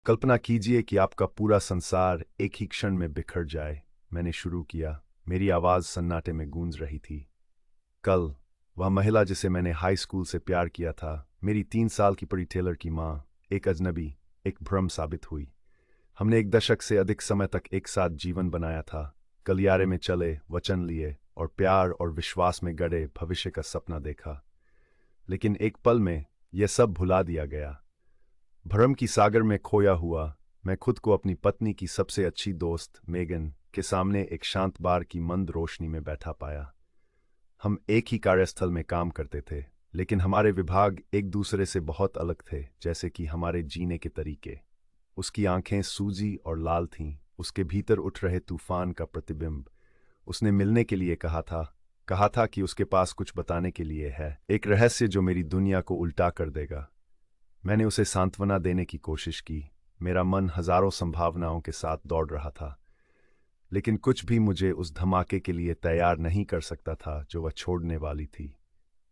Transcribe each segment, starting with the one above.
कल्पना कीजिए कि आपका पूरा संसार एक ही क्षण में बिखर जाए। मैंने शुरू किया। मेरी आवाज़ सन्नाटे में गूंज रही थी। कल, वह महिला जिसे मैंने हाई स्कूल से प्यार किया था, मेरी 3 साल की पड़ी टेलर की माँ, एक अजनबी, एक भ्रम साबित हुई। हमने एक दशक से अधिक समय तक एक साथ जीवन बनाया था, गलियारे में चले, वचन लिए और प्यार और विश्वास में गड़े भविष्य का सपना देखा। लेकिन एक पल में यह सब भुला दिया गया। भ्रम की सागर में खोया हुआ, मैं खुद को अपनी पत्नी की सबसे अच्छी दोस्त मेगन के सामने एक शांत बार की मंद रोशनी में बैठा पाया। हम एक ही कार्यस्थल में काम करते थे, लेकिन हमारे विभाग एक दूसरे से बहुत अलग थे, जैसे कि हमारे जीने के तरीके। उसकी आंखें सूजी और लाल थीं, उसके भीतर उठ रहे तूफान का प्रतिबिंब। उसने मिलने के लिए कहा था कि उसके पास कुछ बताने के लिए है, एक रहस्य जो मेरी दुनिया को उल्टा कर देगा। मैंने उसे सांत्वना देने की कोशिश की। मेरा मन हजारों संभावनाओं के साथ दौड़ रहा था, लेकिन कुछ भी मुझे उस धमाके के लिए तैयार नहीं कर सकता था जो वह छोड़ने वाली थी।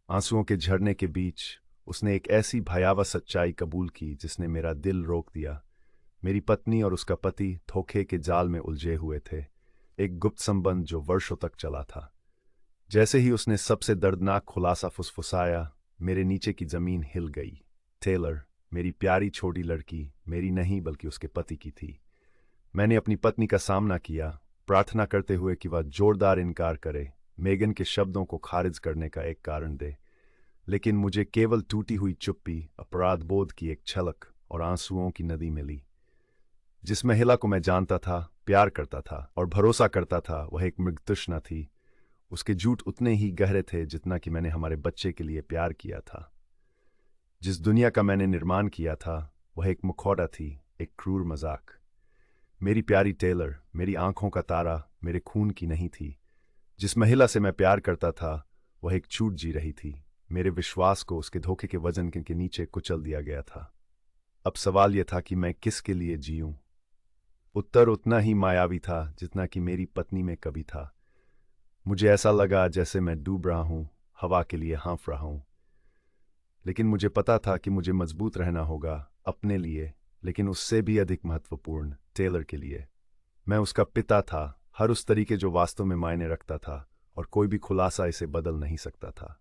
आंसुओं के झरने के बीच उसने एक ऐसी भयावह सच्चाई कबूल की जिसने मेरा दिल रोक दिया। मेरी पत्नी और उसका पति धोखे के जाल में उलझे हुए थे, एक गुप्त संबंध जो वर्षों तक चला था। जैसे ही उसने सबसे दर्दनाक खुलासा फुसफुसाया, मेरे नीचे की जमीन हिल गई। टेलर, मेरी प्यारी छोटी लड़की, मेरी नहीं बल्कि उसके पति की थी। मैंने अपनी पत्नी का सामना किया, प्रार्थना करते हुए कि वह जोरदार इनकार करे, मेगन के शब्दों को खारिज करने का एक कारण दे। लेकिन मुझे केवल टूटी हुई चुप्पी, अपराध बोध की एक छलक और आंसुओं की नदी मिली। जिस महिला को मैं जानता था, प्यार करता था और भरोसा करता था, वह एक मृगतृष्णा थी। उसके झूठ उतने ही गहरे थे जितना कि मैंने हमारे बच्चे के लिए प्यार किया था। जिस दुनिया का मैंने निर्माण किया था, वह एक मुखौटा थी, एक क्रूर मजाक। मेरी प्यारी टेलर, मेरी आंखों का तारा, मेरे खून की नहीं थी। जिस महिला से मैं प्यार करता था, वह एक झूठ जी रही थी। मेरे विश्वास को उसके धोखे के वजन के नीचे कुचल दिया गया था। अब सवाल यह था कि मैं किसके लिए जीऊं। उत्तर उतना ही मायावी था जितना कि मेरी पत्नी में कभी था। मुझे ऐसा लगा जैसे मैं डूब रहा हूं, हवा के लिए हाँफ रहा हूं। लेकिन मुझे पता था कि मुझे मजबूत रहना होगा, अपने लिए, लेकिन उससे भी अधिक महत्वपूर्ण, टेलर के लिए। मैं उसका पिता था, हर उस तरीके जो वास्तव में मायने रखता था, और कोई भी खुलासा इसे बदल नहीं सकता था।